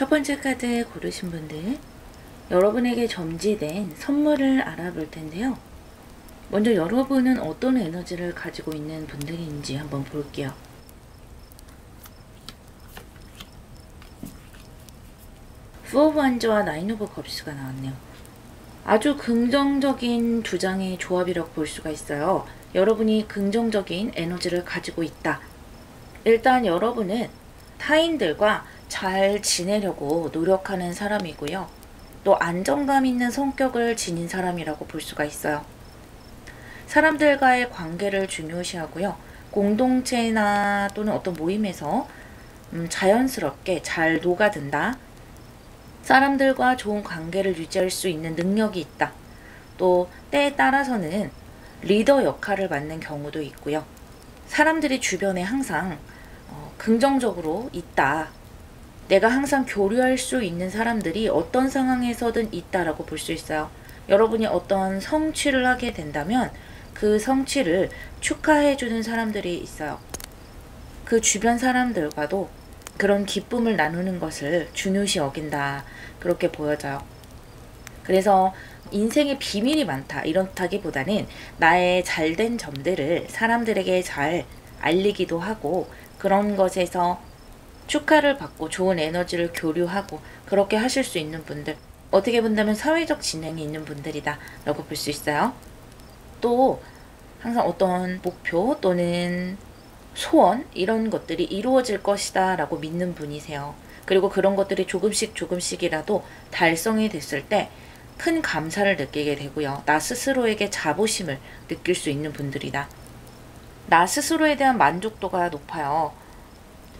첫 번째 카드 고르신 분들, 여러분에게 점지된 선물을 알아볼 텐데요. 먼저 여러분은 어떤 에너지를 가지고 있는 분들인지 한번 볼게요. 포 오브 원즈와 나인 오브 컵스가 나왔네요. 아주 긍정적인 두 장의 조합이라고 볼 수가 있어요. 여러분이 긍정적인 에너지를 가지고 있다. 일단 여러분은 타인들과 잘 지내려고 노력하는 사람이고요. 또 안정감 있는 성격을 지닌 사람이라고 볼 수가 있어요. 사람들과의 관계를 중요시하고요. 공동체나 또는 어떤 모임에서 자연스럽게 잘 녹아든다. 사람들과 좋은 관계를 유지할 수 있는 능력이 있다. 또 때에 따라서는 리더 역할을 맡는 경우도 있고요. 사람들이 주변에 항상 긍정적으로 있다. 내가 항상 교류할 수 있는 사람들이 어떤 상황에서든 있다라고 볼 수 있어요. 여러분이 어떤 성취를 하게 된다면 그 성취를 축하해주는 사람들이 있어요. 그 주변 사람들과도 그런 기쁨을 나누는 것을 중요시 여긴다. 그렇게 보여져요. 그래서 인생에 비밀이 많다. 이렇다기보다는 나의 잘된 점들을 사람들에게 잘 알리기도 하고 그런 것에서 축하를 받고 좋은 에너지를 교류하고 그렇게 하실 수 있는 분들, 어떻게 본다면 사회적 진행이 있는 분들이다 라고 볼 수 있어요. 또 항상 어떤 목표 또는 소원 이런 것들이 이루어질 것이다 라고 믿는 분이세요. 그리고 그런 것들이 조금씩이라도 달성이 됐을 때 큰 감사를 느끼게 되고요. 나 스스로에게 자부심을 느낄 수 있는 분들이다. 나 스스로에 대한 만족도가 높아요.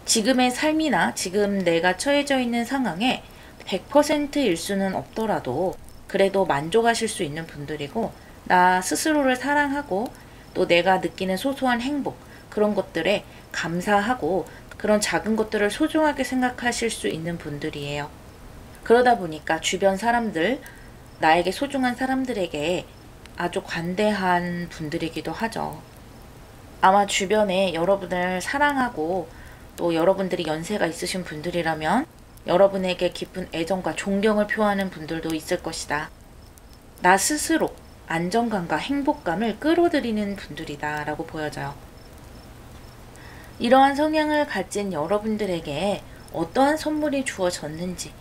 지금의 삶이나 지금 내가 처해져 있는 상황에 100%일 수는 없더라도 그래도 만족하실 수 있는 분들이고, 나 스스로를 사랑하고 또 내가 느끼는 소소한 행복, 그런 것들에 감사하고 그런 작은 것들을 소중하게 생각하실 수 있는 분들이에요. 그러다 보니까 주변 사람들, 나에게 소중한 사람들에게 아주 관대한 분들이기도 하죠. 아마 주변에 여러분을 사랑하고 또 여러분들이 연세가 있으신 분들이라면 여러분에게 깊은 애정과 존경을 표하는 분들도 있을 것이다. 나 스스로 안정감과 행복감을 끌어들이는 분들이다 라고 보여져요. 이러한 성향을 가진 여러분들에게 어떠한 선물이 주어졌는지,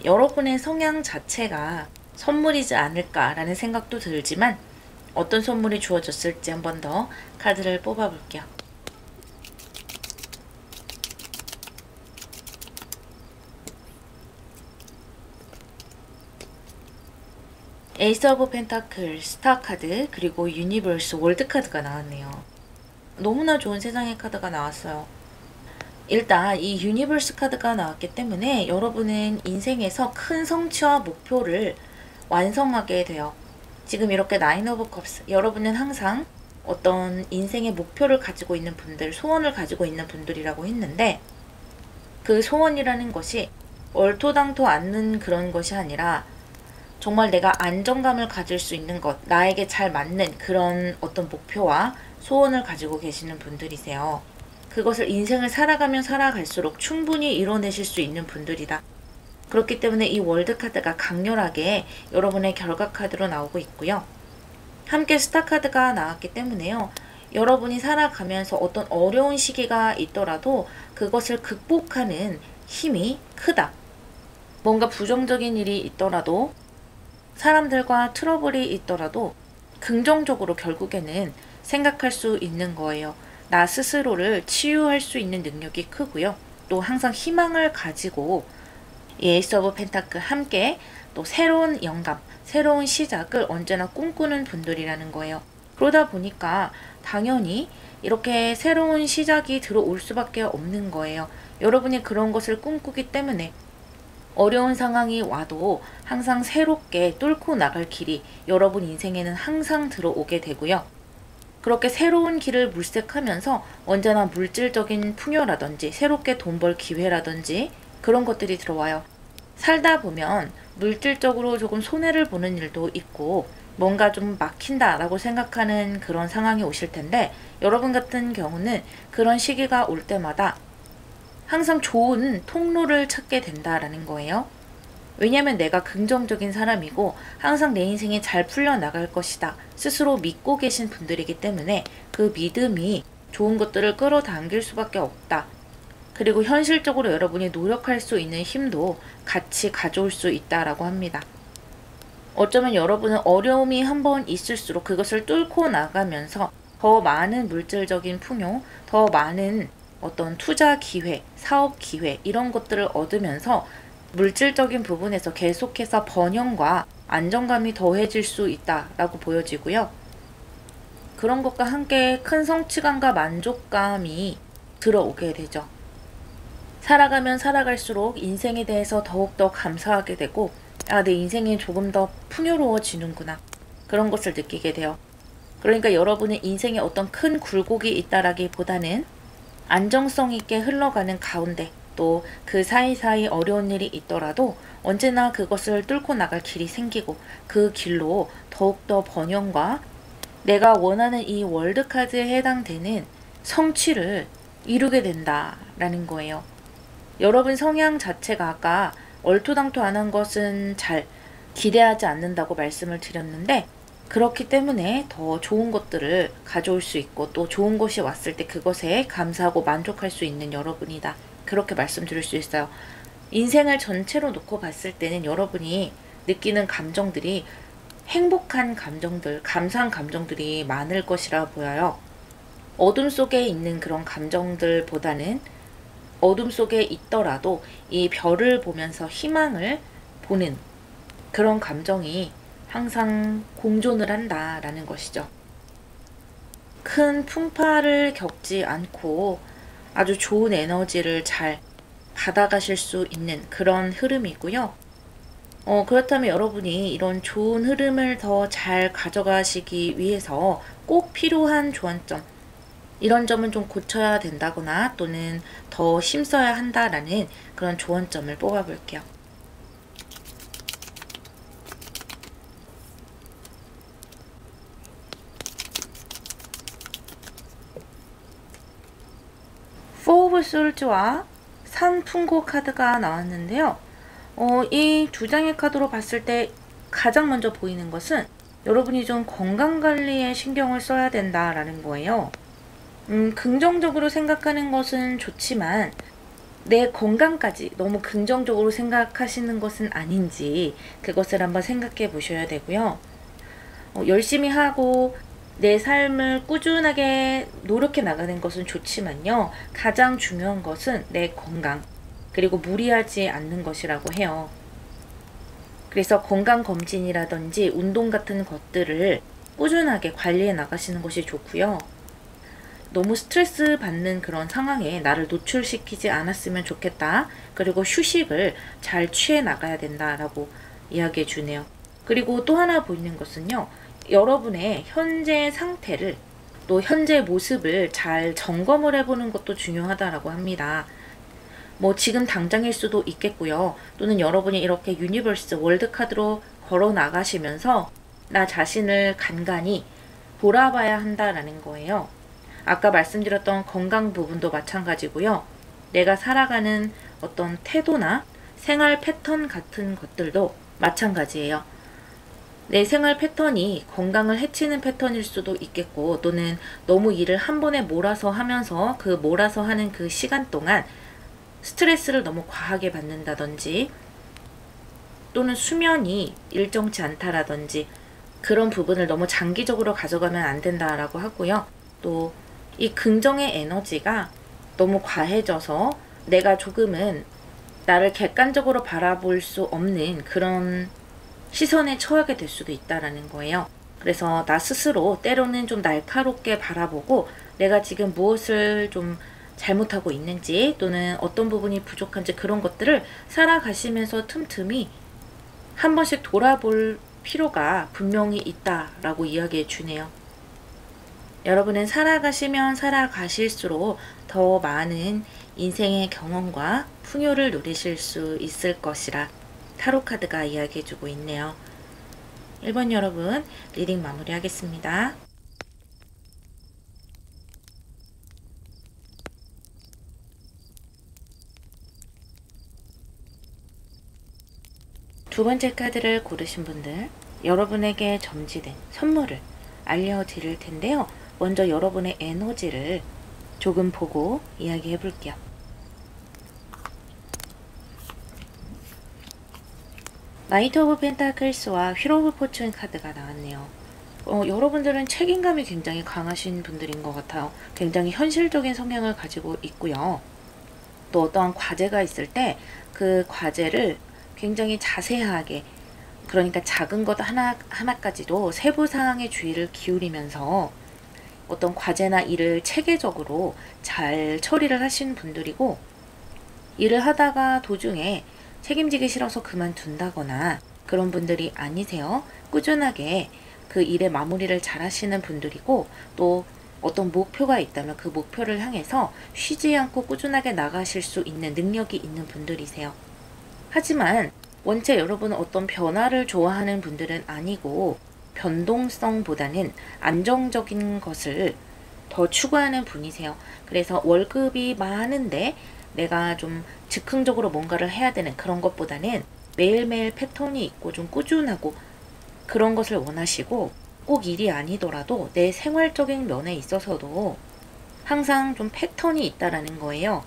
여러분의 성향 자체가 선물이지 않을까라는 생각도 들지만 어떤 선물이 주어졌을지 한 번 더 카드를 뽑아 볼게요. 에이스 오브 펜타클, 스타 카드, 그리고 유니버스 월드 카드가 나왔네요. 너무나 좋은 세상의 카드가 나왔어요. 일단 이 유니버스 카드가 나왔기 때문에 여러분은 인생에서 큰 성취와 목표를 완성하게 돼요. 지금 이렇게 나인 오브 컵스, 여러분은 항상 어떤 인생의 목표를 가지고 있는 분들, 소원을 가지고 있는 분들이라고 했는데, 그 소원이라는 것이 얼토당토 않는 그런 것이 아니라 정말 내가 안정감을 가질 수 있는 것, 나에게 잘 맞는 그런 어떤 목표와 소원을 가지고 계시는 분들이세요. 그것을 인생을 살아가면 살아갈수록 충분히 이뤄내실 수 있는 분들이다. 그렇기 때문에 이 월드 카드가 강렬하게 여러분의 결과 카드로 나오고 있고요. 함께 스타 카드가 나왔기 때문에요. 여러분이 살아가면서 어떤 어려운 시기가 있더라도 그것을 극복하는 힘이 크다. 뭔가 부정적인 일이 있더라도, 사람들과 트러블이 있더라도 긍정적으로 결국에는 생각할 수 있는 거예요. 나 스스로를 치유할 수 있는 능력이 크고요. 또 항상 희망을 가지고 에이스 오브 펜타클 함께 또 새로운 영감, 새로운 시작을 언제나 꿈꾸는 분들이라는 거예요. 그러다 보니까 당연히 이렇게 새로운 시작이 들어올 수밖에 없는 거예요. 여러분이 그런 것을 꿈꾸기 때문에 어려운 상황이 와도 항상 새롭게 뚫고 나갈 길이 여러분 인생에는 항상 들어오게 되고요. 그렇게 새로운 길을 물색하면서 언제나 물질적인 풍요라든지 새롭게 돈 벌 기회라든지 그런 것들이 들어와요. 살다 보면 물질적으로 조금 손해를 보는 일도 있고 뭔가 좀 막힌다라고 생각하는 그런 상황이 오실 텐데, 여러분 같은 경우는 그런 시기가 올 때마다 항상 좋은 통로를 찾게 된다라는 거예요. 왜냐면 내가 긍정적인 사람이고 항상 내 인생이 잘 풀려나갈 것이다 스스로 믿고 계신 분들이기 때문에 그 믿음이 좋은 것들을 끌어당길 수밖에 없다. 그리고 현실적으로 여러분이 노력할 수 있는 힘도 같이 가져올 수 있다라고 합니다. 어쩌면 여러분은 어려움이 한번 있을수록 그것을 뚫고 나가면서 더 많은 물질적인 풍요, 더 많은 어떤 투자 기회, 사업 기회 이런 것들을 얻으면서 물질적인 부분에서 계속해서 번영과 안정감이 더해질 수 있다라고 보여지고요. 그런 것과 함께 큰 성취감과 만족감이 들어오게 되죠. 살아가면 살아갈수록 인생에 대해서 더욱더 감사하게 되고 내 인생이 조금 더 풍요로워지는구나 그런 것을 느끼게 돼요. 그러니까 여러분은 인생에 어떤 큰 굴곡이 있다라기보다는 안정성 있게 흘러가는 가운데 또 그 사이사이 어려운 일이 있더라도 언제나 그것을 뚫고 나갈 길이 생기고 그 길로 더욱더 번영과 내가 원하는 이 월드카드에 해당되는 성취를 이루게 된다라는 거예요. 여러분 성향 자체가 아까 얼토당토안한 것은 잘 기대하지 않는다고 말씀을 드렸는데 그렇기 때문에 더 좋은 것들을 가져올 수 있고 또 좋은 것이 왔을 때 그것에 감사하고 만족할 수 있는 여러분이다. 그렇게 말씀드릴 수 있어요. 인생을 전체로 놓고 봤을 때는 여러분이 느끼는 감정들이 행복한 감정들, 감사한 감정들이 많을 것이라 보여요. 어둠 속에 있는 그런 감정들보다는 어둠 속에 있더라도 이 별을 보면서 희망을 보는 그런 감정이 항상 공존을 한다라는 것이죠. 큰 풍파를 겪지 않고 아주 좋은 에너지를 잘 받아가실 수 있는 그런 흐름이고요. 그렇다면 여러분이 이런 좋은 흐름을 더 잘 가져가시기 위해서 꼭 필요한 조언점, 이런 점은 좀 고쳐야 된다거나 또는 더 힘써야 한다라는 그런 조언점을 뽑아볼게요. 포 오브 솔즈와 산풍고 카드가 나왔는데요. 이 두 장의 카드로 봤을 때 가장 먼저 보이는 것은 여러분이 좀 건강관리에 신경을 써야 된다라는 거예요. 긍정적으로 생각하는 것은 좋지만 내 건강까지 너무 긍정적으로 생각하시는 것은 아닌지 그것을 한번 생각해 보셔야 되고요. 열심히 하고 내 삶을 꾸준하게 노력해 나가는 것은 좋지만요. 가장 중요한 것은 내 건강, 그리고 무리하지 않는 것이라고 해요. 그래서 건강검진이라든지 운동 같은 것들을 꾸준하게 관리해 나가시는 것이 좋고요. 너무 스트레스 받는 그런 상황에 나를 노출시키지 않았으면 좋겠다. 그리고 휴식을 잘 취해 나가야 된다라고 이야기해 주네요. 그리고 또 하나 보이는 것은요. 여러분의 현재 상태를 또 현재 모습을 잘 점검을 해보는 것도 중요하다라고 합니다. 뭐 지금 당장일 수도 있겠고요. 또는 여러분이 이렇게 유니버스 월드카드로 걸어 나가시면서 나 자신을 간간히 돌아봐야 한다라는 거예요. 아까 말씀드렸던 건강 부분도 마찬가지고요. 내가 살아가는 어떤 태도나 생활 패턴 같은 것들도 마찬가지예요. 내 생활 패턴이 건강을 해치는 패턴일 수도 있겠고 또는 너무 일을 한 번에 몰아서 하면서 그 몰아서 하는 그 시간 동안 스트레스를 너무 과하게 받는다든지 또는 수면이 일정치 않다라든지 그런 부분을 너무 장기적으로 가져가면 안 된다라고 하고요. 또 이 긍정의 에너지가 너무 과해져서 내가 조금은 나를 객관적으로 바라볼 수 없는 그런 시선에 처하게 될 수도 있다라는 거예요. 그래서 나 스스로 때로는 좀 날카롭게 바라보고 내가 지금 무엇을 좀 잘못하고 있는지 또는 어떤 부분이 부족한지 그런 것들을 살아가시면서 틈틈이 한 번씩 돌아볼 필요가 분명히 있다라고 이야기해 주네요. 여러분은 살아가시면 살아가실수록 더 많은 인생의 경험과 풍요를 누리실 수 있을 것이라 타로카드가 이야기해주고 있네요. 1번 여러분 리딩 마무리하겠습니다. 두 번째 카드를 고르신 분들, 여러분에게 점지된 선물을 알려드릴 텐데요. 먼저 여러분의 에너지를 조금 보고 이야기해 볼게요. 나이트 오브 펜타클스와 휠 오브 포춘 카드가 나왔네요. 여러분들은 책임감이 굉장히 강하신 분들인 것 같아요. 굉장히 현실적인 성향을 가지고 있고요. 또 어떠한 과제가 있을 때 그 과제를 굉장히 자세하게, 그러니까 작은 것 하나까지도 세부 사항에 주의를 기울이면서 어떤 과제나 일을 체계적으로 잘 처리를 하시는 분들이고, 일을 하다가 도중에 책임지기 싫어서 그만둔다거나 그런 분들이 아니세요. 꾸준하게 그 일의 마무리를 잘 하시는 분들이고, 또 어떤 목표가 있다면 그 목표를 향해서 쉬지 않고 꾸준하게 나가실 수 있는 능력이 있는 분들이세요. 하지만 원체 여러분은 어떤 변화를 좋아하는 분들은 아니고 변동성보다는 안정적인 것을 더 추구하는 분이세요. 그래서 월급이 많은데 내가 좀 즉흥적으로 뭔가를 해야 되는 그런 것보다는 매일매일 패턴이 있고 좀 꾸준하고 그런 것을 원하시고, 꼭 일이 아니더라도 내 생활적인 면에 있어서도 항상 좀 패턴이 있다라는 거예요.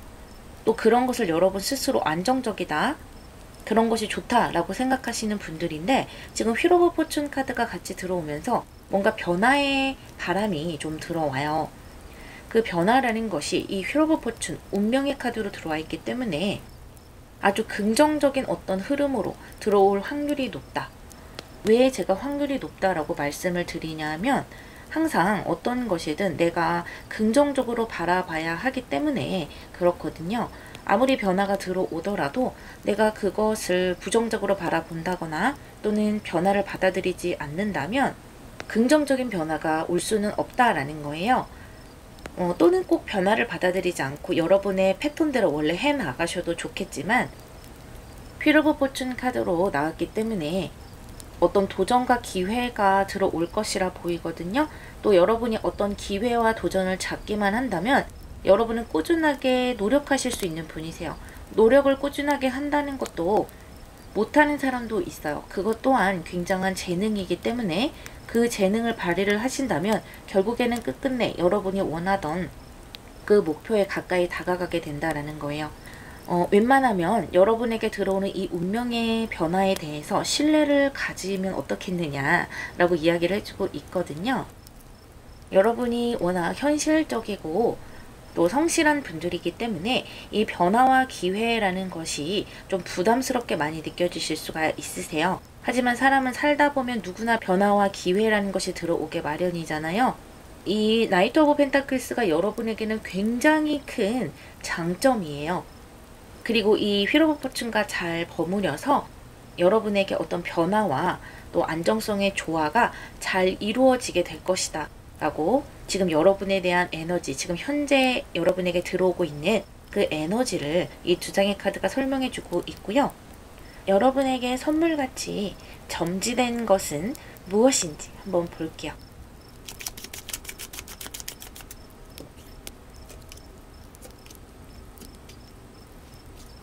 또 그런 것을 여러분 스스로 안정적이다, 그런 것이 좋다라고 생각하시는 분들인데, 지금 휠 오브 포춘 카드가 같이 들어오면서 뭔가 변화의 바람이 좀 들어와요. 그 변화라는 것이 이 휠 오브 포춘, 운명의 카드로 들어와 있기 때문에 아주 긍정적인 어떤 흐름으로 들어올 확률이 높다. 왜 제가 확률이 높다라고 말씀을 드리냐면, 항상 어떤 것이든 내가 긍정적으로 바라봐야 하기 때문에 그렇거든요. 아무리 변화가 들어오더라도 내가 그것을 부정적으로 바라본다거나 또는 변화를 받아들이지 않는다면 긍정적인 변화가 올 수는 없다라는 거예요. 또는 꼭 변화를 받아들이지 않고 여러분의 패턴대로 원래 해나가셔도 좋겠지만, 휠 오브 포춘 카드로 나왔기 때문에 어떤 도전과 기회가 들어올 것이라 보이거든요. 또 여러분이 어떤 기회와 도전을 잡기만 한다면 여러분은 꾸준하게 노력하실 수 있는 분이세요. 노력을 꾸준하게 한다는 것도 못하는 사람도 있어요. 그것 또한 굉장한 재능이기 때문에 그 재능을 발휘를 하신다면 결국에는 끝끝내 여러분이 원하던 그 목표에 가까이 다가가게 된다라는 거예요. 웬만하면 여러분에게 들어오는 이 운명의 변화에 대해서 신뢰를 가지면 어떻겠느냐라고 이야기를 해주고 있거든요. 여러분이 워낙 현실적이고 또 성실한 분들이기 때문에 이 변화와 기회라는 것이 좀 부담스럽게 많이 느껴지실 수가 있으세요. 하지만 사람은 살다 보면 누구나 변화와 기회라는 것이 들어오게 마련이잖아요. 이 나이트 오브 펜타클스가 여러분에게는 굉장히 큰 장점이에요. 그리고 이 휠 오브 포춘과 잘 버무려서 여러분에게 어떤 변화와 또 안정성의 조화가 잘 이루어지게 될 것이다 라고, 지금 여러분에 대한 에너지, 지금 현재 여러분에게 들어오고 있는 그 에너지를 이 두 장의 카드가 설명해 주고 있고요. 여러분에게 선물같이 점지된 것은 무엇인지 한번 볼게요.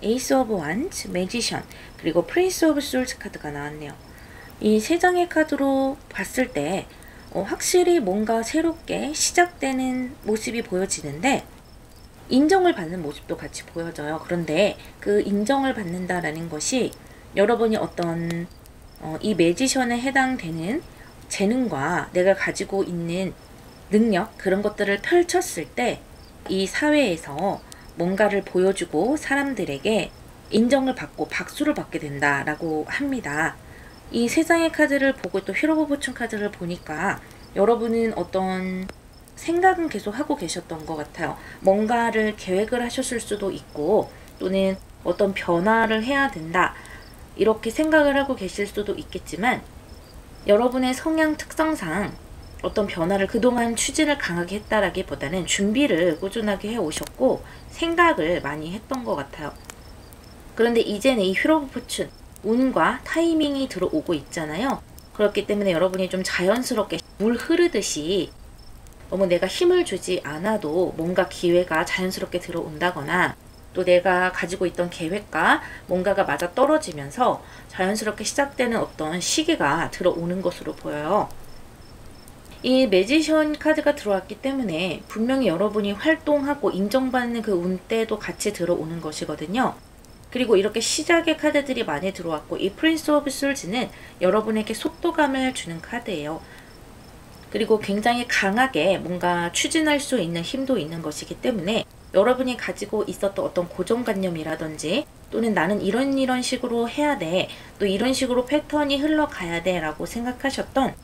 에이스 오브 완즈, 매지션, 그리고 프린스 오브 솔즈 카드가 나왔네요. 이 세 장의 카드로 봤을 때 확실히 뭔가 새롭게 시작되는 모습이 보여지는데 인정을 받는 모습도 같이 보여져요. 그런데 그 인정을 받는다라는 것이 여러분이 어떤 이 매지션에 해당되는 재능과 내가 가지고 있는 능력, 그런 것들을 펼쳤을 때 이 사회에서 뭔가를 보여주고 사람들에게 인정을 받고 박수를 받게 된다라고 합니다. 이 세 장의 카드를 보고 또 휠 오브 포춘 카드를 보니까 여러분은 어떤 생각은 계속 하고 계셨던 것 같아요. 뭔가를 계획을 하셨을 수도 있고 또는 어떤 변화를 해야 된다 이렇게 생각을 하고 계실 수도 있겠지만, 여러분의 성향 특성상 어떤 변화를 그동안 추진을 강하게 했다라기보다는 준비를 꾸준하게 해오셨고 생각을 많이 했던 것 같아요. 그런데 이제는 이 휠 오브 포춘, 운과 타이밍이 들어오고 있잖아요. 그렇기 때문에 여러분이 좀 자연스럽게 물 흐르듯이 너무 내가 힘을 주지 않아도 뭔가 기회가 자연스럽게 들어온다거나 또 내가 가지고 있던 계획과 뭔가가 맞아 떨어지면서 자연스럽게 시작되는 어떤 시기가 들어오는 것으로 보여요. 이 매지션 카드가 들어왔기 때문에 분명히 여러분이 활동하고 인정받는 그 운때도 같이 들어오는 것이거든요. 그리고 이렇게 시작의 카드들이 많이 들어왔고, 이 프린스 오브 솔즈는 여러분에게 속도감을 주는 카드예요. 그리고 굉장히 강하게 뭔가 추진할 수 있는 힘도 있는 것이기 때문에 여러분이 가지고 있었던 어떤 고정관념이라든지, 또는 나는 이런 식으로 해야 돼, 또 이런 식으로 패턴이 흘러가야 돼 라고 생각하셨던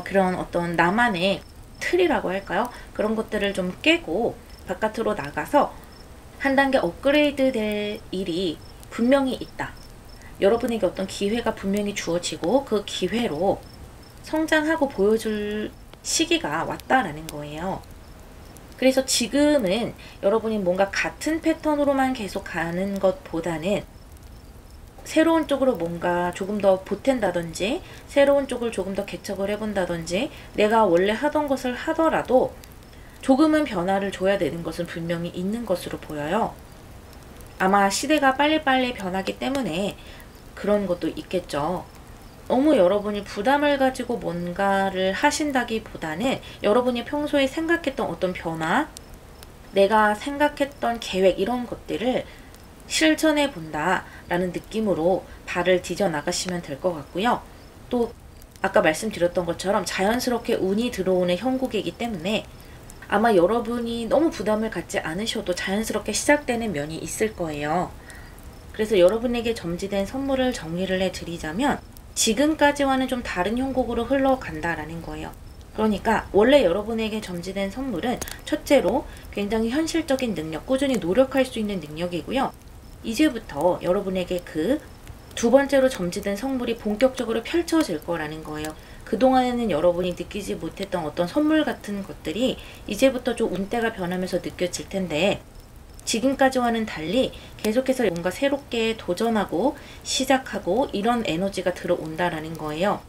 그런 어떤 나만의 틀이라고 할까요? 그런 것들을 좀 깨고 바깥으로 나가서 한 단계 업그레이드 될 일이 분명히 있다. 여러분에게 어떤 기회가 분명히 주어지고 그 기회로 성장하고 보여줄 시기가 왔다라는 거예요. 그래서 지금은 여러분이 뭔가 같은 패턴으로만 계속 가는 것보다는 새로운 쪽으로 뭔가 조금 더 보탠다든지, 새로운 쪽을 조금 더 개척을 해본다든지, 내가 원래 하던 것을 하더라도 조금은 변화를 줘야 되는 것은 분명히 있는 것으로 보여요. 아마 시대가 빨리빨리 변하기 때문에 그런 것도 있겠죠. 너무 여러분이 부담을 가지고 뭔가를 하신다기보다는 여러분이 평소에 생각했던 어떤 변화, 내가 생각했던 계획, 이런 것들을 실천해 본다 라는 느낌으로 발을 디뎌 나가시면 될 것 같고요. 또 아까 말씀드렸던 것처럼 자연스럽게 운이 들어오는 형국이기 때문에 아마 여러분이 너무 부담을 갖지 않으셔도 자연스럽게 시작되는 면이 있을 거예요. 그래서 여러분에게 점지된 선물을 정리를 해드리자면 지금까지와는 좀 다른 형국으로 흘러간다라는 거예요. 그러니까 원래 여러분에게 점지된 선물은 첫째로 굉장히 현실적인 능력, 꾸준히 노력할 수 있는 능력이고요. 이제부터 여러분에게 그 두 번째로 점지된 선물이 본격적으로 펼쳐질 거라는 거예요. 그동안에는 여러분이 느끼지 못했던 어떤 선물 같은 것들이 이제부터 좀 운때가 변하면서 느껴질 텐데, 지금까지와는 달리 계속해서 뭔가 새롭게 도전하고 시작하고 이런 에너지가 들어온다라는 거예요.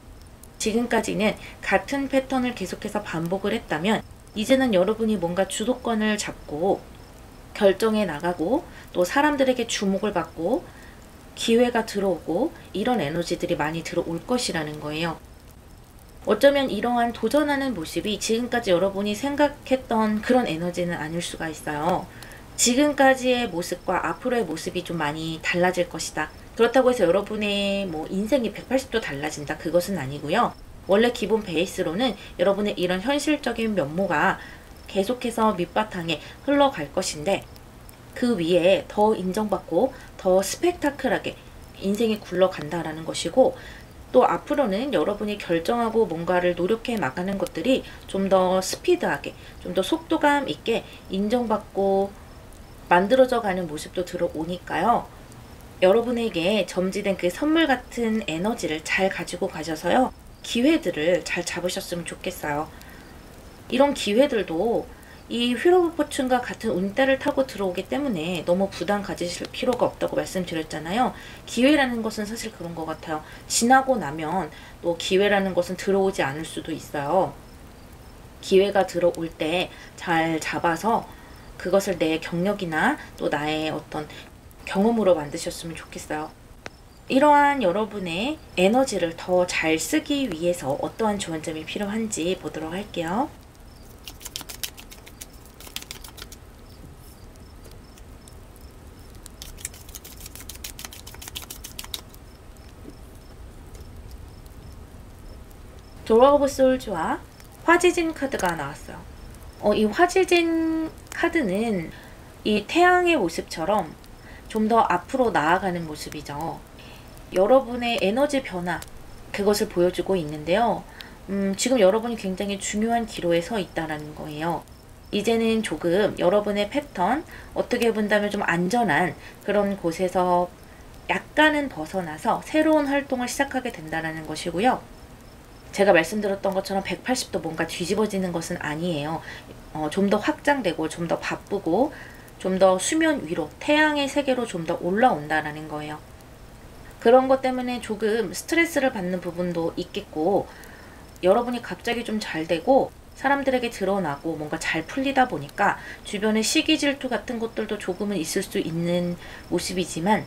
지금까지는 같은 패턴을 계속해서 반복을 했다면 이제는 여러분이 뭔가 주도권을 잡고 결정해 나가고 또 사람들에게 주목을 받고 기회가 들어오고 이런 에너지들이 많이 들어올 것이라는 거예요. 어쩌면 이러한 도전하는 모습이 지금까지 여러분이 생각했던 그런 에너지는 아닐 수가 있어요. 지금까지의 모습과 앞으로의 모습이 좀 많이 달라질 것이다. 그렇다고 해서 여러분의 인생이 180도 달라진다, 그것은 아니고요. 원래 기본 베이스로는 여러분의 이런 현실적인 면모가 계속해서 밑바탕에 흘러갈 것인데, 그 위에 더 인정받고 더 스펙타클하게 인생이 굴러간다라는 것이고, 또 앞으로는 여러분이 결정하고 뭔가를 노력해 나가는 것들이 좀 더 스피드하게, 좀 더 속도감 있게 인정받고 만들어져 가는 모습도 들어오니까요. 여러분에게 점지된 그 선물 같은 에너지를 잘 가지고 가셔서요, 기회들을 잘 잡으셨으면 좋겠어요. 이런 기회들도 이 휠 오브 포춘과 같은 운대를 타고 들어오기 때문에 너무 부담 가지실 필요가 없다고 말씀드렸잖아요. 기회라는 것은 사실 그런 것 같아요. 지나고 나면 또 기회라는 것은 들어오지 않을 수도 있어요. 기회가 들어올 때 잘 잡아서 그것을 내 경력이나 또 나의 어떤 경험으로 만드셨으면 좋겠어요. 이러한 여러분의 에너지를 더 잘 쓰기 위해서 어떠한 좋은 점이 필요한지 보도록 할게요. 도어 오브 솔즈와 화지진 카드가 나왔어요. 이 화지진 카드는 이 태양의 모습처럼 좀 더 앞으로 나아가는 모습이죠. 여러분의 에너지 변화, 그것을 보여주고 있는데요. 지금 여러분이 굉장히 중요한 기로에 서 있다는 거예요. 이제는 조금 여러분의 패턴, 어떻게 본다면 좀 안전한 그런 곳에서 약간은 벗어나서 새로운 활동을 시작하게 된다는 것이고요. 제가 말씀드렸던 것처럼 180도 뭔가 뒤집어지는 것은 아니에요. 좀 더 확장되고 좀 더 바쁘고 좀 더 수면 위로, 태양의 세계로 좀 더 올라온다라는 거예요. 그런 것 때문에 조금 스트레스를 받는 부분도 있겠고, 여러분이 갑자기 좀 잘 되고 사람들에게 드러나고 뭔가 잘 풀리다 보니까 주변에 시기 질투 같은 것들도 조금은 있을 수 있는 모습이지만,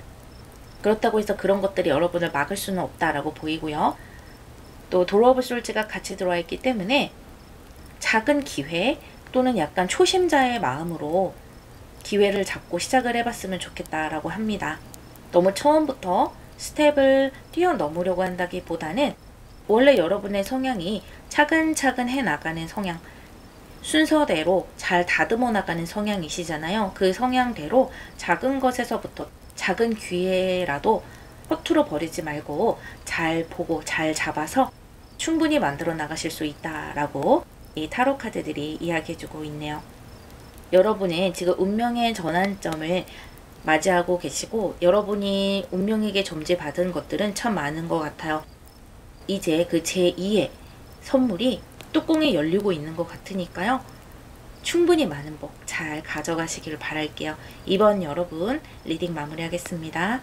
그렇다고 해서 그런 것들이 여러분을 막을 수는 없다라고 보이고요. 또 도어 오브 솔즈가 같이 들어와 있기 때문에 작은 기회 또는 약간 초심자의 마음으로 기회를 잡고 시작을 해봤으면 좋겠다라고 합니다. 너무 처음부터 스텝을 뛰어넘으려고 한다기보다는 원래 여러분의 성향이 차근차근 해나가는 성향, 순서대로 잘 다듬어 나가는 성향이시잖아요. 그 성향대로 작은 것에서부터 작은 기회라도 허투루 버리지 말고 잘 보고 잘 잡아서 충분히 만들어 나가실 수 있다라고 이 타로 카드들이 이야기해주고 있네요. 여러분은 지금 운명의 전환점을 맞이하고 계시고, 여러분이 운명에게 점지받은 것들은 참 많은 것 같아요. 이제 그 제2의 선물이 뚜껑이 열리고 있는 것 같으니까요. 충분히 많은 복 잘 가져가시길 바랄게요. 이번 여러분 리딩 마무리하겠습니다.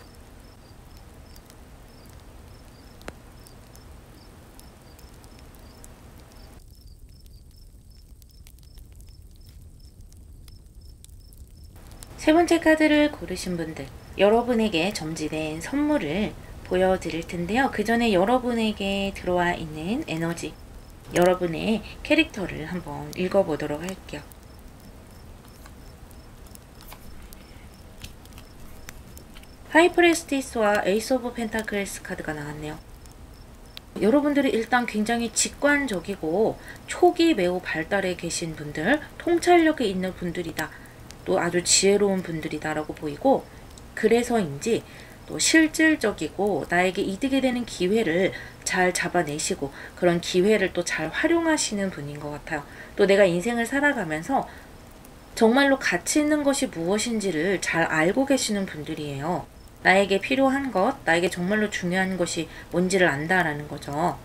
세 번째 카드를 고르신 분들, 여러분에게 점지된 선물을 보여드릴 텐데요. 그 전에 여러분에게 들어와 있는 에너지, 여러분의 캐릭터를 한번 읽어보도록 할게요. 하이프레스티스와 에이스 오브 펜타클스 카드가 나왔네요. 여러분들이 일단 굉장히 직관적이고 촉이 매우 발달해 계신 분들, 통찰력이 있는 분들이다, 또 아주 지혜로운 분들이다 라고 보이고, 그래서인지 또 실질적이고 나에게 이득이 되는 기회를 잘 잡아내시고 그런 기회를 또 잘 활용하시는 분인 것 같아요. 또 내가 인생을 살아가면서 정말로 가치 있는 것이 무엇인지를 잘 알고 계시는 분들이에요. 나에게 필요한 것, 나에게 정말로 중요한 것이 뭔지를 안다라는 거죠.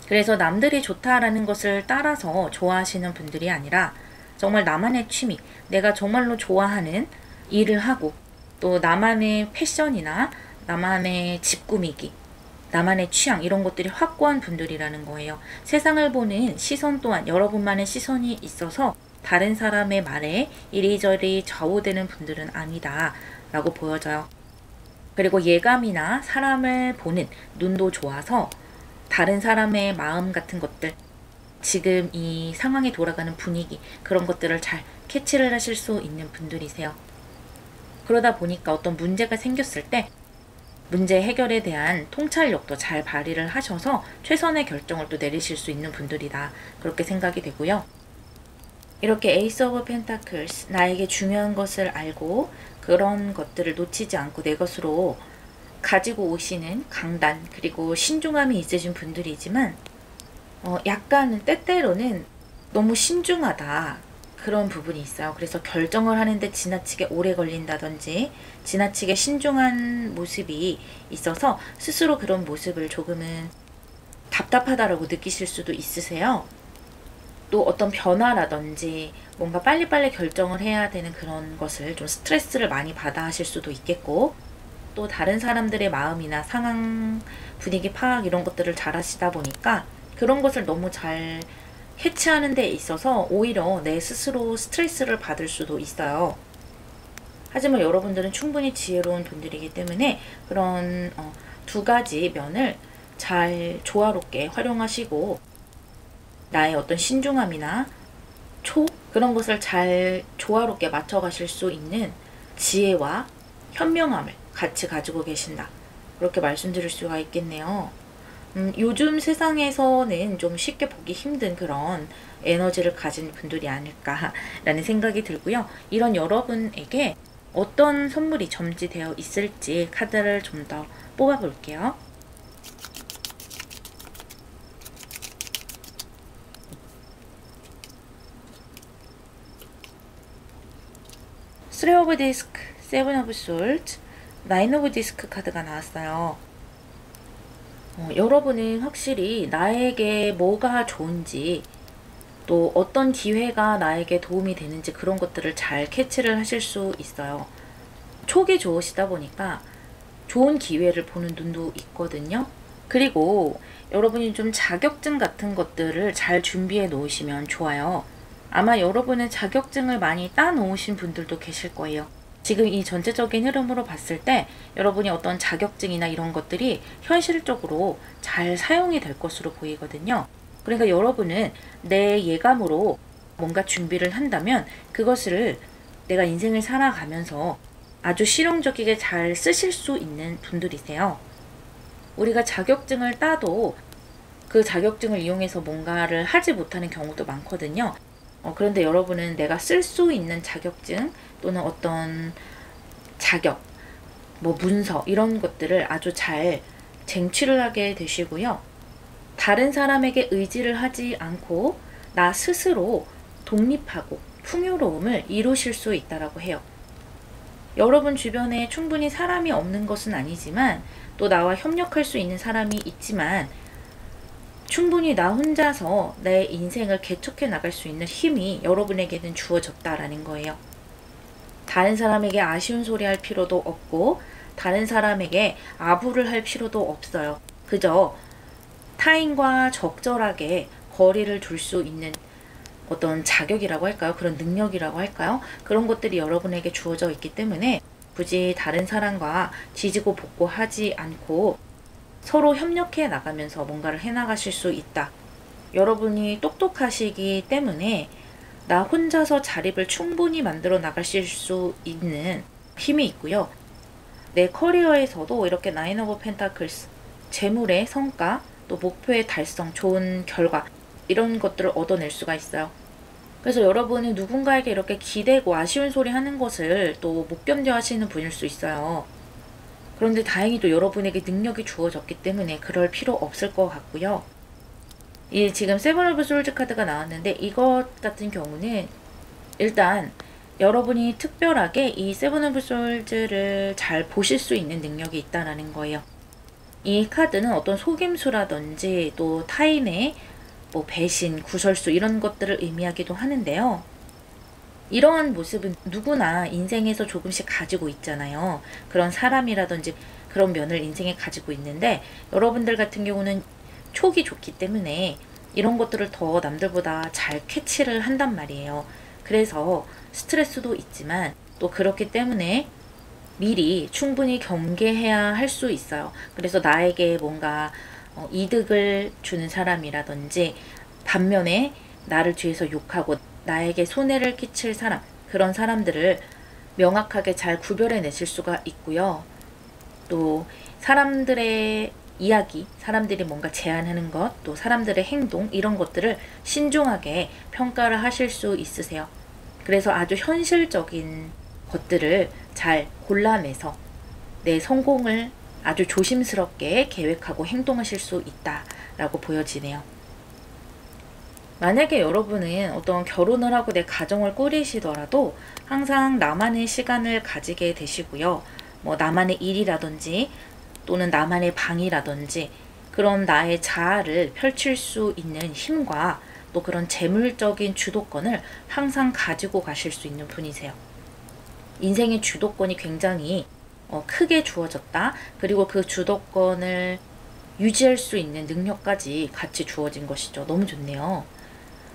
그래서 남들이 좋다라는 것을 따라서 좋아하시는 분들이 아니라 정말 나만의 취미, 내가 정말로 좋아하는 일을 하고, 또 나만의 패션이나 나만의 집 꾸미기, 나만의 취향, 이런 것들이 확고한 분들이라는 거예요. 세상을 보는 시선 또한 여러분만의 시선이 있어서 다른 사람의 말에 이리저리 좌우되는 분들은 아니다 라고 보여져요. 그리고 예감이나 사람을 보는 눈도 좋아서 다른 사람의 마음 같은 것들, 지금 이 상황에 돌아가는 분위기, 그런 것들을 잘 캐치를 하실 수 있는 분들이세요. 그러다 보니까 어떤 문제가 생겼을 때 문제 해결에 대한 통찰력도 잘 발휘를 하셔서 최선의 결정을 또 내리실 수 있는 분들이다, 그렇게 생각이 되고요. 이렇게 에이스 오브 펜타클스, 나에게 중요한 것을 알고 그런 것들을 놓치지 않고 내 것으로 가지고 오시는 강단, 그리고 신중함이 있으신 분들이지만 약간은 때때로는 너무 신중하다, 그런 부분이 있어요. 그래서 결정을 하는데 지나치게 오래 걸린다든지 지나치게 신중한 모습이 있어서 스스로 그런 모습을 조금은 답답하다라고 느끼실 수도 있으세요. 또 어떤 변화라든지 뭔가 빨리빨리 결정을 해야 되는 그런 것을 좀 스트레스를 많이 받아 하실 수도 있겠고, 또 다른 사람들의 마음이나 상황, 분위기 파악 이런 것들을 잘 하시다 보니까 그런 것을 너무 잘 캐치하는 데 있어서 오히려 내 스스로 스트레스를 받을 수도 있어요. 하지만 여러분들은 충분히 지혜로운 분들이기 때문에 그런 두 가지 면을 잘 조화롭게 활용하시고 나의 어떤 신중함이나 그런 것을 잘 조화롭게 맞춰가실 수 있는 지혜와 현명함을 같이 가지고 계신다, 그렇게 말씀드릴 수가 있겠네요. 요즘 세상에서는 좀 쉽게 보기 힘든 그런 에너지를 가진 분들이 아닐까라는 생각이 들고요. 이런 여러분에게 어떤 선물이 점지되어 있을지 카드를 좀 더 뽑아볼게요. 쓰리 오브 디스크, 세븐 오브 솔트, 나인 오브 디스크 카드가 나왔어요. 여러분은 확실히 나에게 뭐가 좋은지, 또 어떤 기회가 나에게 도움이 되는지 그런 것들을 잘 캐치를 하실 수 있어요. 촉이 좋으시다 보니까 좋은 기회를 보는 눈도 있거든요. 그리고 여러분이 좀 자격증 같은 것들을 잘 준비해 놓으시면 좋아요. 아마 여러분은 자격증을 많이 따 놓으신 분들도 계실 거예요. 지금 이 전체적인 흐름으로 봤을 때 여러분이 어떤 자격증이나 이런 것들이 현실적으로 잘 사용이 될 것으로 보이거든요. 그러니까 여러분은 내 예감으로 뭔가 준비를 한다면 그것을 내가 인생을 살아가면서 아주 실용적이게 잘 쓰실 수 있는 분들이세요. 우리가 자격증을 따도 그 자격증을 이용해서 뭔가를 하지 못하는 경우도 많거든요. 그런데 여러분은 내가 쓸 수 있는 자격증 또는 어떤 자격, 문서 이런 것들을 아주 잘 쟁취를 하게 되시고요. 다른 사람에게 의지를 하지 않고 나 스스로 독립하고 풍요로움을 이루실 수 있다라고 해요. 여러분 주변에 충분히 사람이 없는 것은 아니지만 또 나와 협력할 수 있는 사람이 있지만 충분히 나 혼자서 내 인생을 개척해 나갈 수 있는 힘이 여러분에게는 주어졌다라는 거예요. 다른 사람에게 아쉬운 소리 할 필요도 없고 다른 사람에게 아부를 할 필요도 없어요. 그저 타인과 적절하게 거리를 둘 수 있는 어떤 자격이라고 할까요? 그런 능력이라고 할까요? 그런 것들이 여러분에게 주어져 있기 때문에 굳이 다른 사람과 지지고 볶고 하지 않고 서로 협력해 나가면서 뭔가를 해나가실 수 있다. 여러분이 똑똑하시기 때문에 나 혼자서 자립을 충분히 만들어 나가실 수 있는 힘이 있고요. 내 커리어에서도 이렇게 나인 오브 펜타클스, 재물의 성과, 또 목표의 달성, 좋은 결과 이런 것들을 얻어낼 수가 있어요. 그래서 여러분이 누군가에게 이렇게 기대고 아쉬운 소리 하는 것을 또 못 견뎌 하시는 분일 수 있어요. 그런데 다행히도 여러분에게 능력이 주어졌기 때문에 그럴 필요 없을 것 같고요. 이 지금 세븐 오브 솔즈 카드가 나왔는데 이것 같은 경우는 일단 여러분이 특별하게 이 세븐 오브 솔즈를 잘 보실 수 있는 능력이 있다라는 거예요. 이 카드는 어떤 속임수라든지 또 타인의 배신, 구설수 이런 것들을 의미하기도 하는데요. 이러한 모습은 누구나 인생에서 조금씩 가지고 있잖아요. 그런 사람이라든지 그런 면을 인생에 가지고 있는데 여러분들 같은 경우는 촉이 좋기 때문에 이런 것들을 더 남들보다 잘 캐치를 한단 말이에요. 그래서 스트레스도 있지만 또 그렇기 때문에 미리 충분히 경계해야 할 수 있어요. 그래서 나에게 뭔가 이득을 주는 사람이라든지 반면에 나를 뒤에서 욕하고 나에게 손해를 끼칠 사람, 그런 사람들을 명확하게 잘 구별해 내실 수가 있고요. 또 사람들의 이야기, 사람들이 뭔가 제안하는 것, 또 사람들의 행동 이런 것들을 신중하게 평가를 하실 수 있으세요. 그래서 아주 현실적인 것들을 잘 골라내서 내 성공을 아주 조심스럽게 계획하고 행동하실 수 있다라고 보여지네요. 만약에 여러분은 어떤 결혼을 하고 내 가정을 꾸리시더라도 항상 나만의 시간을 가지게 되시고요. 나만의 일이라든지 또는 나만의 방이라든지 그런 나의 자아를 펼칠 수 있는 힘과 또 그런 재물적인 주도권을 항상 가지고 가실 수 있는 분이세요. 인생의 주도권이 굉장히 크게 주어졌다. 그리고 그 주도권을 유지할 수 있는 능력까지 같이 주어진 것이죠. 너무 좋네요.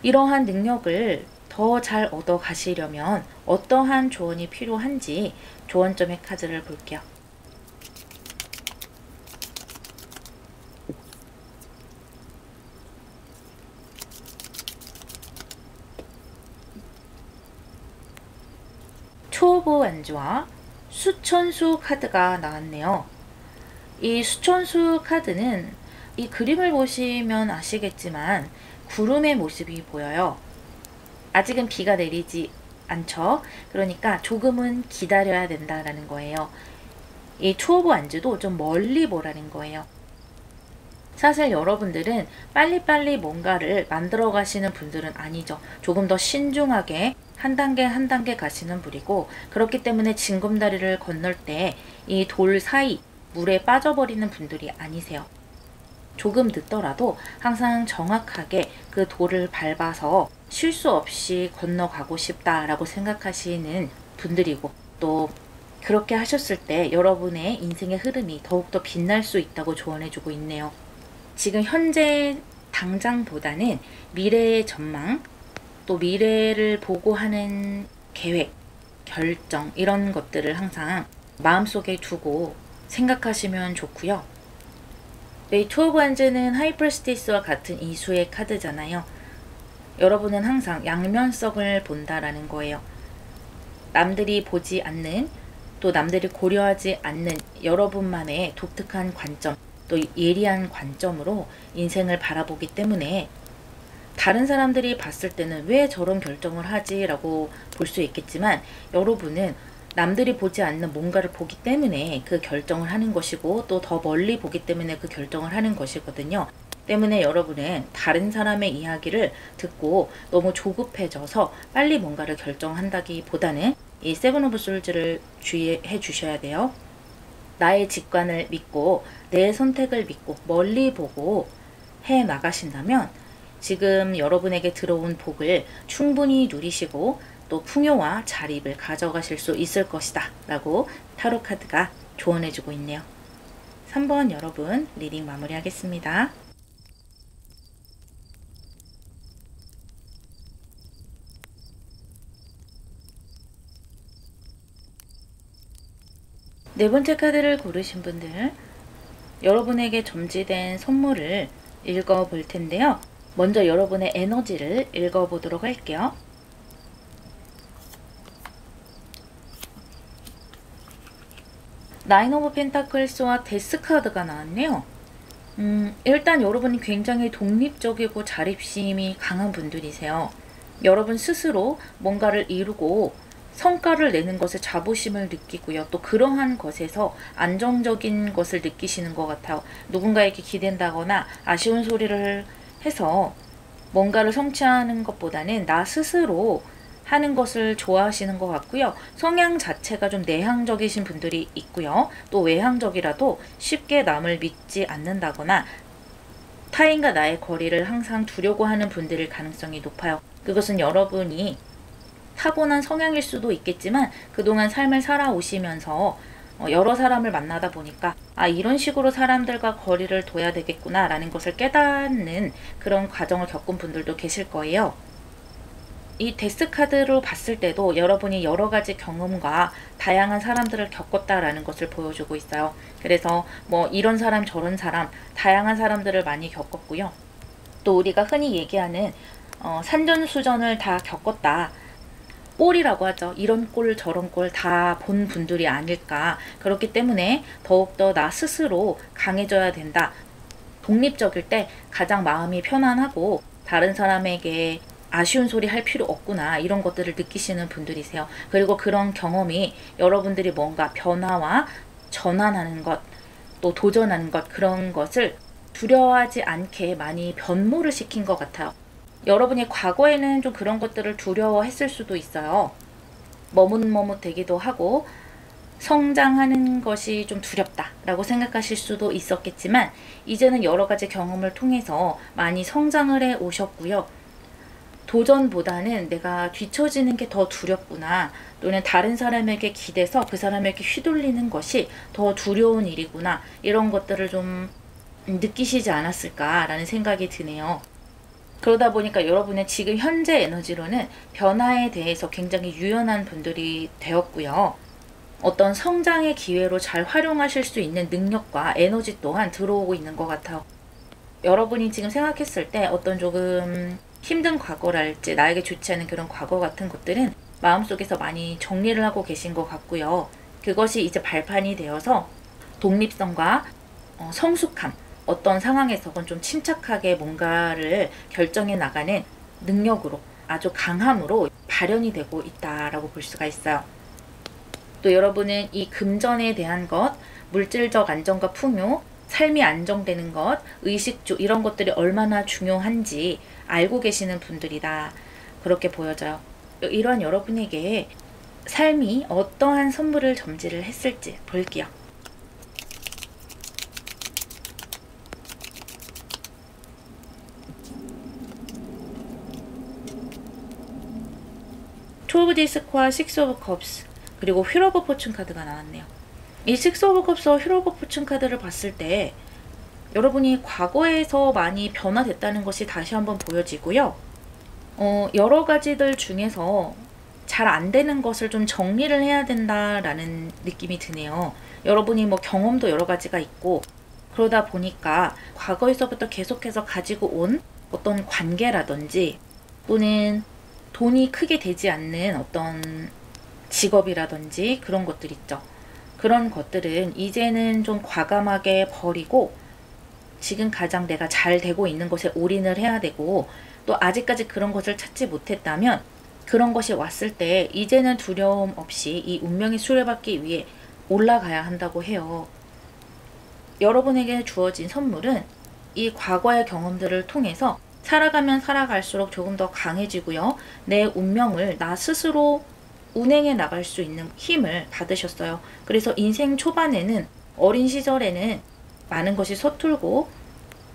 이러한 능력을 더 잘 얻어 가시려면 어떠한 조언이 필요한지 조언점의 카드를 볼게요. 초보 완주와 수천수 카드가 나왔네요. 이 수천수 카드는 이 그림을 보시면 아시겠지만 구름의 모습이 보여요. 아직은 비가 내리지 않죠. 그러니까 조금은 기다려야 된다라는 거예요. 이 초보 완주도 좀 멀리 보라는 거예요. 사실 여러분들은 빨리빨리 뭔가를 만들어 가시는 분들은 아니죠. 조금 더 신중하게 한 단계 한 단계 가시는 분이고 그렇기 때문에 징검다리를 건널 때 이 돌 사이 물에 빠져버리는 분들이 아니세요. 조금 늦더라도 항상 정확하게 그 돌을 밟아서 실수 없이 건너가고 싶다라고 생각하시는 분들이고 또 그렇게 하셨을 때 여러분의 인생의 흐름이 더욱더 빛날 수 있다고 조언해주고 있네요. 지금 현재 당장보다는 미래의 전망, 또 미래를 보고 하는 계획, 결정 이런 것들을 항상 마음속에 두고 생각하시면 좋고요. 네, 투 오브 완즈는 하이퍼스테이스와 같은 이수의 카드잖아요. 여러분은 항상 양면성을 본다라는 거예요. 남들이 보지 않는, 또 남들이 고려하지 않는 여러분만의 독특한 관점, 또 예리한 관점으로 인생을 바라보기 때문에 다른 사람들이 봤을 때는 왜 저런 결정을 하지? 라고 볼 수 있겠지만 여러분은 남들이 보지 않는 뭔가를 보기 때문에 그 결정을 하는 것이고 또 더 멀리 보기 때문에 그 결정을 하는 것이거든요. 때문에 여러분은 다른 사람의 이야기를 듣고 너무 조급해져서 빨리 뭔가를 결정한다기보다는 이 세븐 오브 솔즈를 주의해 주셔야 돼요. 나의 직관을 믿고 내 선택을 믿고 멀리 보고 해 나가신다면 지금 여러분에게 들어온 복을 충분히 누리시고 또 풍요와 자립을 가져가실 수 있을 것이다 라고 타로 카드가 조언해주고 있네요. 3번 여러분 리딩 마무리하겠습니다. 네 번째 카드를 고르신 분들, 여러분에게 점지된 선물을 읽어볼 텐데요. 먼저 여러분의 에너지를 읽어보도록 할게요. 나인 오브 펜타클스와 데스 카드가 나왔네요. 일단 여러분이 굉장히 독립적이고 자립심이 강한 분들이세요. 여러분 스스로 뭔가를 이루고 성과를 내는 것에 자부심을 느끼고요. 또 그러한 것에서 안정적인 것을 느끼시는 것 같아요. 누군가에게 기댄다거나 아쉬운 소리를 해서 뭔가를 성취하는 것보다는 나 스스로 하는 것을 좋아하시는 것 같고요. 성향 자체가 좀 내향적이신 분들이 있고요. 또 외향적이라도 쉽게 남을 믿지 않는다거나 타인과 나의 거리를 항상 두려고 하는 분들일 가능성이 높아요. 그것은 여러분이 타고난 성향일 수도 있겠지만 그동안 삶을 살아오시면서 여러 사람을 만나다 보니까 이런 식으로 사람들과 거리를 둬야 되겠구나 라는 것을 깨닫는 그런 과정을 겪은 분들도 계실 거예요. 이 데스 카드로 봤을 때도 여러분이 여러 가지 경험과 다양한 사람들을 겪었다라는 것을 보여주고 있어요. 그래서 뭐 이런 사람 저런 사람 다양한 사람들을 많이 겪었고요. 또 우리가 흔히 얘기하는 산전수전을 다 겪었다. 꼴이라고 하죠. 이런 꼴 저런 꼴 다 본 분들이 아닐까. 그렇기 때문에 더욱더 나 스스로 강해져야 된다. 독립적일 때 가장 마음이 편안하고 다른 사람에게 아쉬운 소리 할 필요 없구나 이런 것들을 느끼시는 분들이세요. 그리고 그런 경험이 여러분들이 뭔가 변화와 전환하는 것, 또 도전하는 것 그런 것을 두려워하지 않게 많이 변모를 시킨 것 같아요. 여러분이 과거에는 좀 그런 것들을 두려워했을 수도 있어요. 머뭇머뭇되기도 하고 성장하는 것이 좀 두렵다라고 생각하실 수도 있었겠지만 이제는 여러 가지 경험을 통해서 많이 성장을 해 오셨고요. 도전보다는 내가 뒤처지는 게 더 두렵구나 또는 다른 사람에게 기대서 그 사람에게 휘둘리는 것이 더 두려운 일이구나 이런 것들을 좀 느끼시지 않았을까라는 생각이 드네요. 그러다 보니까 여러분의 지금 현재 에너지로는 변화에 대해서 굉장히 유연한 분들이 되었고요. 어떤 성장의 기회로 잘 활용하실 수 있는 능력과 에너지 또한 들어오고 있는 것 같아요. 여러분이 지금 생각했을 때 어떤 조금 힘든 과거랄지 나에게 좋지 않은 그런 과거 같은 것들은 마음속에서 많이 정리를 하고 계신 것 같고요. 그것이 이제 발판이 되어서 독립성과 성숙함, 어떤 상황에서건 좀 침착하게 뭔가를 결정해 나가는 능력으로 아주 강함으로 발현이 되고 있다라고 볼 수가 있어요. 또 여러분은 이 금전에 대한 것, 물질적 안정과 풍요, 삶이 안정되는 것, 의식주 이런 것들이 얼마나 중요한지 알고 계시는 분들이다. 그렇게 보여져요. 이러한 여러분에게 삶이 어떠한 선물을 점지를 했을지 볼게요. 투 오브 디스크와 식스 오브 컵스 그리고 휠 오브 포춘 카드가 나왔네요. 이 식스 오브 컵스와 휠 오브 포춘 카드를 봤을 때 여러분이 과거에서 많이 변화됐다는 것이 다시 한번 보여지고요. 여러 가지들 중에서 잘 안 되는 것을 좀 정리를 해야 된다라는 느낌이 드네요. 여러분이 뭐 경험도 여러 가지가 있고 그러다 보니까 과거에서부터 계속해서 가지고 온 어떤 관계라든지 또는 돈이 크게 되지 않는 어떤 직업이라든지 그런 것들 있죠. 그런 것들은 이제는 좀 과감하게 버리고 지금 가장 내가 잘 되고 있는 것에 올인을 해야 되고 또 아직까지 그런 것을 찾지 못했다면 그런 것이 왔을 때 이제는 두려움 없이 이 운명의 수레바퀴 위에 올라가야 한다고 해요. 여러분에게 주어진 선물은 이 과거의 경험들을 통해서 살아가면 살아갈수록 조금 더 강해지고요. 내 운명을 나 스스로 운행해 나갈 수 있는 힘을 받으셨어요. 그래서 인생 초반에는 어린 시절에는 많은 것이 서툴고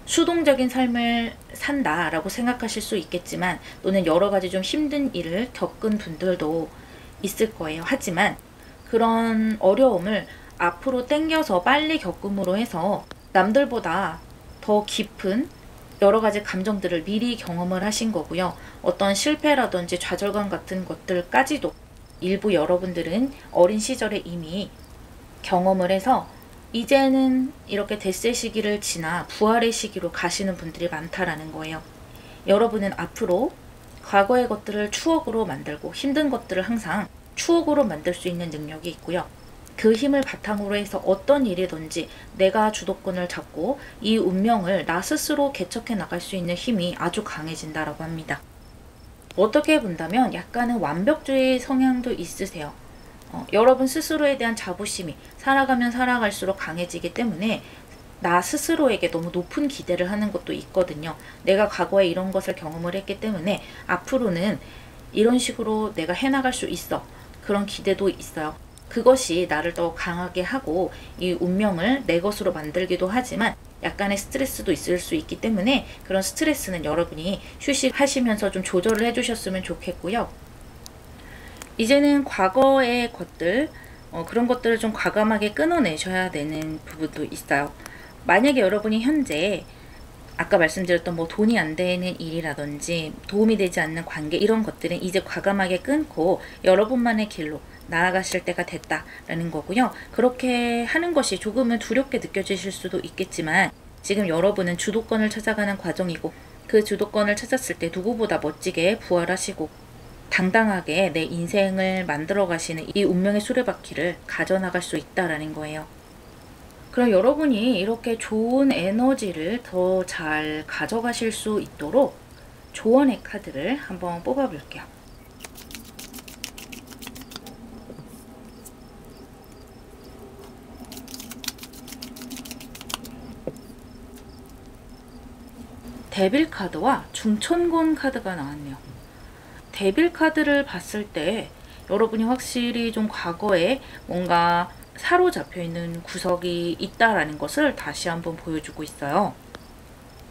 수동적인 삶을 산다라고 생각하실 수 있겠지만 또는 여러 가지 좀 힘든 일을 겪은 분들도 있을 거예요. 하지만 그런 어려움을 앞으로 당겨서 빨리 겪음으로 해서 남들보다 더 깊은 여러 가지 감정들을 미리 경험을 하신 거고요. 어떤 실패라든지 좌절감 같은 것들까지도 일부 여러분들은 어린 시절에 이미 경험을 해서 이제는 이렇게 뎃의 시기를 지나 부활의 시기로 가시는 분들이 많다라는 거예요. 여러분은 앞으로 과거의 것들을 추억으로 만들고 힘든 것들을 항상 추억으로 만들 수 있는 능력이 있고요. 그 힘을 바탕으로 해서 어떤 일이든지 내가 주도권을 잡고 이 운명을 나 스스로 개척해 나갈 수 있는 힘이 아주 강해진다라고 합니다. 어떻게 본다면 약간은 완벽주의 성향도 있으세요. 여러분 스스로에 대한 자부심이 살아가면 살아갈수록 강해지기 때문에 나 스스로에게 너무 높은 기대를 하는 것도 있거든요. 내가 과거에 이런 것을 경험을 했기 때문에 앞으로는 이런 식으로 내가 해나갈 수 있어. 그런 기대도 있어요. 그것이 나를 더 강하게 하고 이 운명을 내 것으로 만들기도 하지만 약간의 스트레스도 있을 수 있기 때문에 그런 스트레스는 여러분이 휴식하시면서 좀 조절을 해주셨으면 좋겠고요. 이제는 과거의 것들, 그런 것들을 좀 과감하게 끊어내셔야 되는 부분도 있어요. 만약에 여러분이 현재 아까 말씀드렸던 뭐 돈이 안 되는 일이라든지 도움이 되지 않는 관계 이런 것들은 이제 과감하게 끊고 여러분만의 길로 나아가실 때가 됐다라는 거고요. 그렇게 하는 것이 조금은 두렵게 느껴지실 수도 있겠지만 지금 여러분은 주도권을 찾아가는 과정이고 그 주도권을 찾았을 때 누구보다 멋지게 부활하시고 당당하게 내 인생을 만들어 가시는 이 운명의 수레바퀴를 가져나갈 수 있다라는 거예요. 그럼 여러분이 이렇게 좋은 에너지를 더 잘 가져가실 수 있도록 조언의 카드를 한번 뽑아 볼게요. 데빌 카드와 중천곤 카드가 나왔네요. 데빌 카드를 봤을 때 여러분이 확실히 좀 과거에 뭔가 사로잡혀 있는 구석이 있다라는 것을 다시 한번 보여주고 있어요.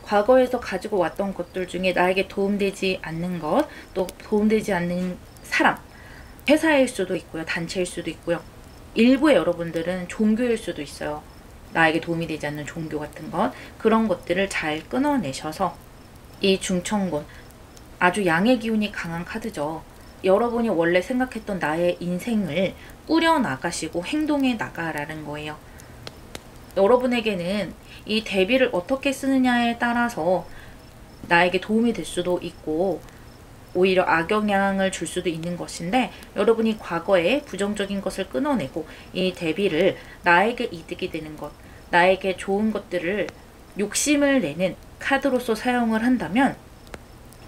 과거에서 가지고 왔던 것들 중에 나에게 도움되지 않는 것, 또 도움되지 않는 사람, 회사일 수도 있고요, 단체일 수도 있고요. 일부의 여러분들은 종교일 수도 있어요. 나에게 도움이 되지 않는 종교 같은 것, 그런 것들을 잘 끊어내셔서 이 중천곤, 아주 양의 기운이 강한 카드죠. 여러분이 원래 생각했던 나의 인생을 꾸려나가시고 행동해 나가라는 거예요. 여러분에게는 이 대비를 어떻게 쓰느냐에 따라서 나에게 도움이 될 수도 있고 오히려 악영향을 줄 수도 있는 것인데 여러분이 과거에 부정적인 것을 끊어내고 이 대비를 나에게 이득이 되는 것, 나에게 좋은 것들을 욕심을 내는 카드로서 사용을 한다면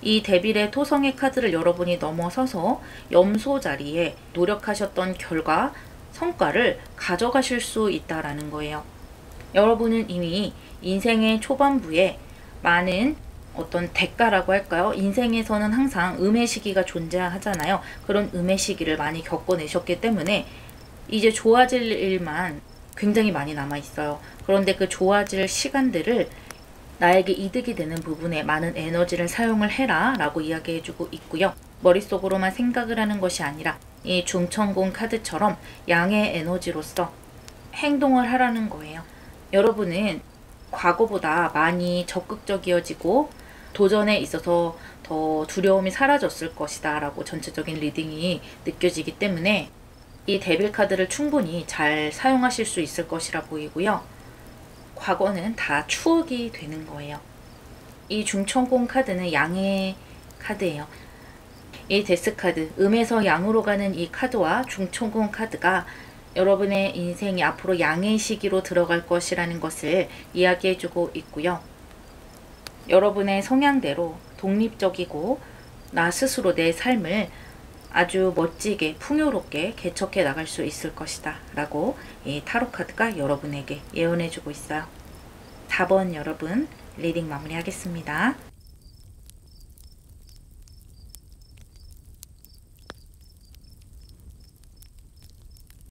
이 데빌의 토성의 카드를 여러분이 넘어서서 염소 자리에 노력하셨던 결과 성과를 가져가실 수 있다라는 거예요. 여러분은 이미 인생의 초반부에 많은 어떤 대가라고 할까요? 인생에서는 항상 음의 시기가 존재하잖아요. 그런 음의 시기를 많이 겪어내셨기 때문에 이제 좋아질 일만 굉장히 많이 남아 있어요. 그런데 그 좋아질 시간들을 나에게 이득이 되는 부분에 많은 에너지를 사용을 해라 라고 이야기해주고 있고요. 머릿속으로만 생각을 하는 것이 아니라 이 중천궁 카드처럼 양의 에너지로서 행동을 하라는 거예요. 여러분은 과거보다 많이 적극적이어지고 도전에 있어서 더 두려움이 사라졌을 것이다 라고 전체적인 리딩이 느껴지기 때문에 이 데빌 카드를 충분히 잘 사용하실 수 있을 것이라 보이고요. 과거는 다 추억이 되는 거예요. 이 중천궁 카드는 양의 카드예요. 이 데스 카드, 음에서 양으로 가는 이 카드와 중천궁 카드가 여러분의 인생이 앞으로 양의 시기로 들어갈 것이라는 것을 이야기해주고 있고요. 여러분의 성향대로 독립적이고 나 스스로 내 삶을 아주 멋지게 풍요롭게 개척해 나갈 수 있을 것이다 라고 이 타로 카드가 여러분에게 예언해주고 있어요. 4번 여러분 리딩 마무리하겠습니다.